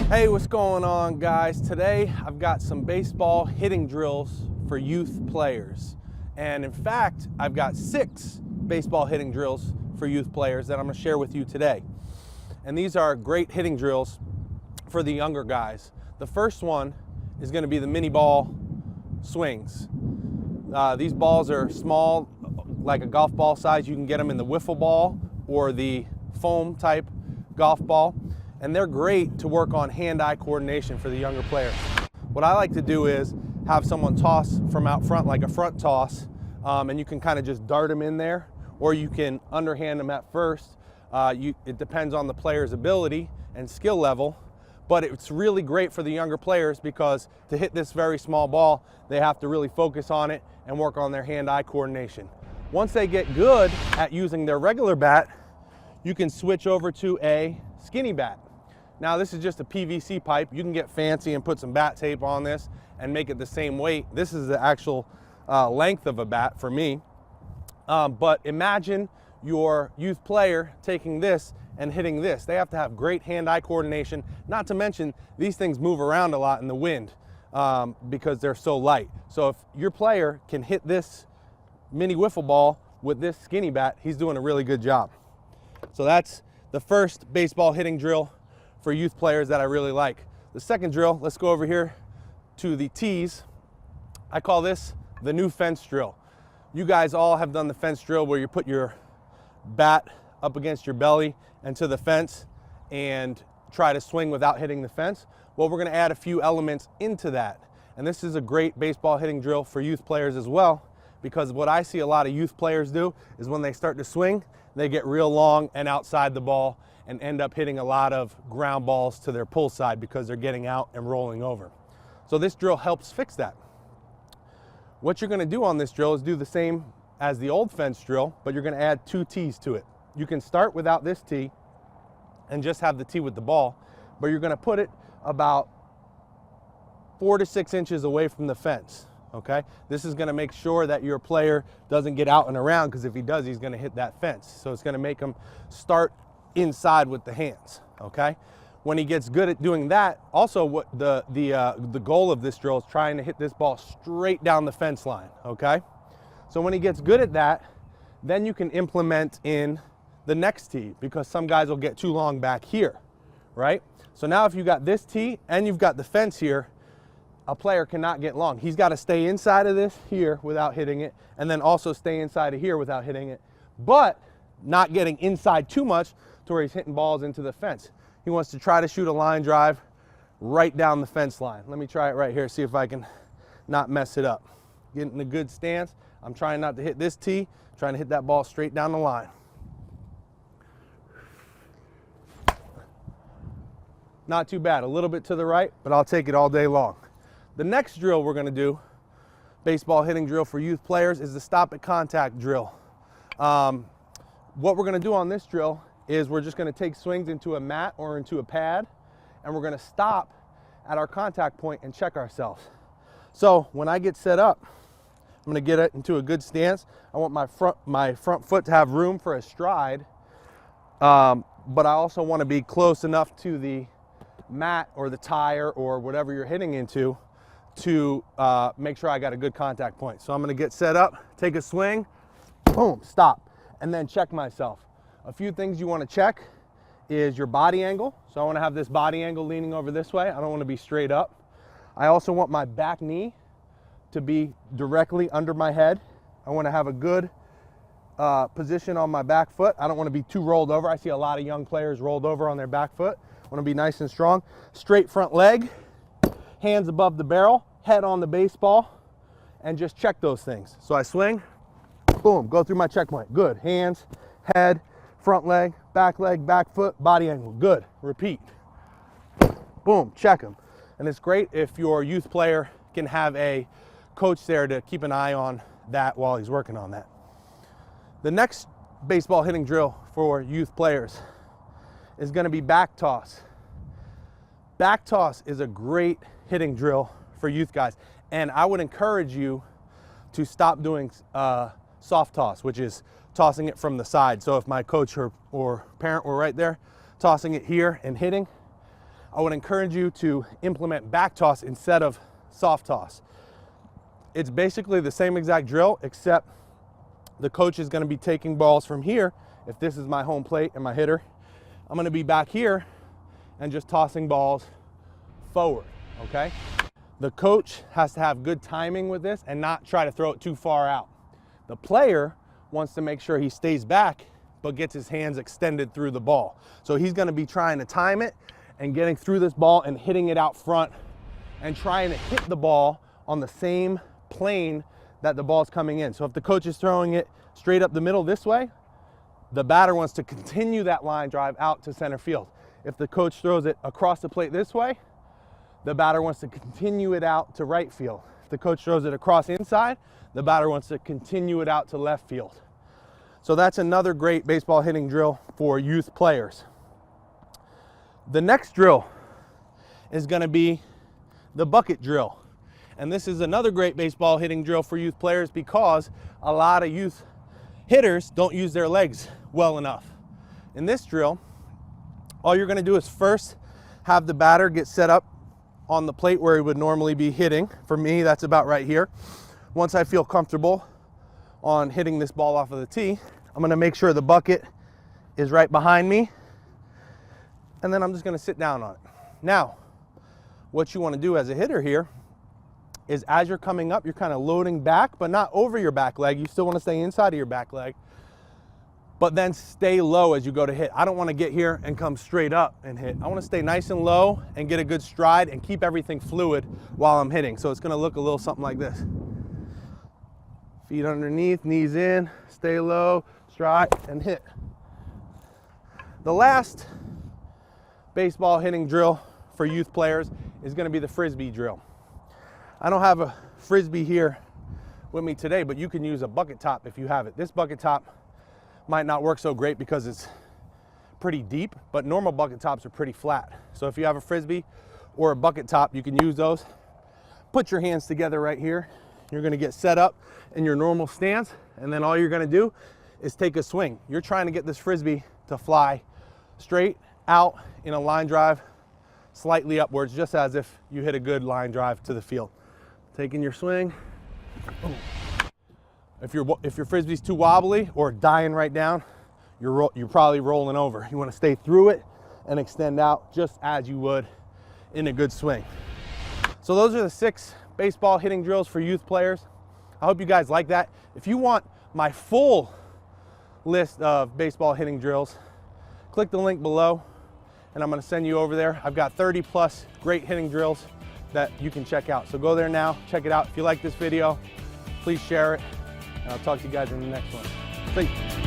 Hey, what's going on, guys? Today I've got some baseball hitting drills for youth players. And in fact, I've got 6 baseball hitting drills for youth players that I'm going to share with you today. And these are great hitting drills for the younger guys. The first one is going to be the mini ball swings. These balls are small, like a golf ball size. You can get them in the wiffle ball or the foam type golf ball. And they're great to work on hand-eye coordination for the younger players. What I like to do is have someone toss from out front, like a front toss, and you can kind of just dart them in there, or you can underhand them at first. It depends on the player's ability and skill level, but it's really great for the younger players because to hit this very small ball, they have to really focus on it and work on their hand-eye coordination. Once they get good at using their regular bat, you can switch over to a skinny bat. Now this is just a PVC pipe. You can get fancy and put some bat tape on this and make it the same weight. This is the actual length of a bat for me. But imagine your youth player taking this and hitting this. They have to have great hand-eye coordination, not to mention these things move around a lot in the wind because they're so light. So if your player can hit this mini wiffle ball with this skinny bat, he's doing a really good job. So that's the first baseball hitting drill for youth players that I really like. The second drill, let's go over here to the tees. I call this the new fence drill. You guys all have done the fence drill where you put your bat up against your belly and to the fence and try to swing without hitting the fence. Well, we're gonna add a few elements into that. And this is a great baseball hitting drill for youth players as well, because what I see a lot of youth players do is when they start to swing, they get real long and outside the ball and end up hitting a lot of ground balls to their pull side because they're getting out and rolling over. So this drill helps fix that. What you're gonna do on this drill is do the same as the old fence drill, but you're gonna add 2 tees to it. You can start without this tee and just have the tee with the ball, but you're gonna put it about 4 to 6 inches away from the fence, okay? This is gonna make sure that your player doesn't get out and around, because if he does, he's gonna hit that fence. So it's gonna make him start inside with the hands, okay? When he gets good at doing that, also what the goal of this drill is trying to hit this ball straight down the fence line, okay? So when he gets good at that, then you can implement in the next tee, because some guys will get too long back here, right? So now if you got this tee and you've got the fence here, a player cannot get long. He's got to stay inside of this here without hitting it, and then also stay inside of here without hitting it, but not getting inside too much to where he's hitting balls into the fence. He wants to try to shoot a line drive right down the fence line. Let me try it right here, see if I can not mess it up. Get in a good stance. I'm trying not to hit this tee, trying to hit that ball straight down the line. Not too bad, a little bit to the right, but I'll take it all day long. The next drill we're gonna do, baseball hitting drill for youth players, is the stop at contact drill. What we're gonna do on this drill is we're just gonna take swings into a mat or into a pad, and we're gonna stop at our contact point and check ourselves. So when I get set up, I'm gonna get it into a good stance. I want my front foot to have room for a stride, but I also wanna be close enough to the mat or the tire or whatever you're hitting into to make sure I got a good contact point. So I'm gonna get set up, take a swing, boom, stop, and then check myself. A few things you want to check is your body angle. So I want to have this body angle leaning over this way. I don't want to be straight up. I also want my back knee to be directly under my head. I want to have a good position on my back foot. I don't want to be too rolled over. I see a lot of young players rolled over on their back foot. I want to be nice and strong. Straight front leg, hands above the barrel, head on the baseball, and just check those things. So I swing, boom, go through my checkpoint. Good. Hands, head, front leg, back foot, body angle. Good. Repeat. Boom, check them. And it's great if your youth player can have a coach there to keep an eye on that while he's working on that. The next baseball hitting drill for youth players is going to be back toss. Back toss is a great hitting drill for youth guys, and I would encourage you to stop doing soft toss, which is tossing it from the side. So if my coach or parent were right there tossing it here and hitting, I would encourage you to implement back toss instead of soft toss. It's basically the same exact drill, except the coach is going to be taking balls from here. If this is my home plate and my hitter, I'm going to be back here and just tossing balls forward, okay? The coach has to have good timing with this and not try to throw it too far out. The player wants to make sure he stays back but gets his hands extended through the ball. So he's going to be trying to time it and getting through this ball and hitting it out front and trying to hit the ball on the same plane that the ball's coming in. So if the coach is throwing it straight up the middle this way, the batter wants to continue that line drive out to center field. If the coach throws it across the plate this way, the batter wants to continue it out to right field. If the coach throws it across inside, the batter wants to continue it out to left field. So that's another great baseball hitting drill for youth players. The next drill is going to be the bucket drill. And this is another great baseball hitting drill for youth players because a lot of youth hitters don't use their legs well enough. In this drill, all you're going to do is first have the batter get set up on the plate where he would normally be hitting. For me, that's about right here. Once I feel comfortable on hitting this ball off of the tee, I'm going to make sure the bucket is right behind me, and then I'm just going to sit down on it. Now, what you want to do as a hitter here is as you're coming up, you're kind of loading back, but not over your back leg. You still want to stay inside of your back leg, but then stay low as you go to hit. I don't want to get here and come straight up and hit. I want to stay nice and low and get a good stride and keep everything fluid while I'm hitting. So it's going to look a little something like this. Feet underneath, knees in, stay low, stride, and hit. The last baseball hitting drill for youth players is going to be the frisbee drill. I don't have a frisbee here with me today, but you can use a bucket top if you have it. This bucket top might not work so great because it's pretty deep, but normal bucket tops are pretty flat. So if you have a frisbee or a bucket top, you can use those. Put your hands together right here. You're going to get set up in your normal stance, and then all you're going to do is take a swing. You're trying to get this frisbee to fly straight out in a line drive slightly upwards, just as if you hit a good line drive to the field. Taking your swing. If your frisbee's too wobbly or dying right down, you're probably rolling over. You want to stay through it and extend out just as you would in a good swing. So those are the 6 baseball hitting drills for youth players. I hope you guys like that. If you want my full list of baseball hitting drills, click the link below and I'm going to send you over there. I've got 30 plus great hitting drills that you can check out. So go there now, check it out. If you like this video, please share it, and I'll talk to you guys in the next one. See you.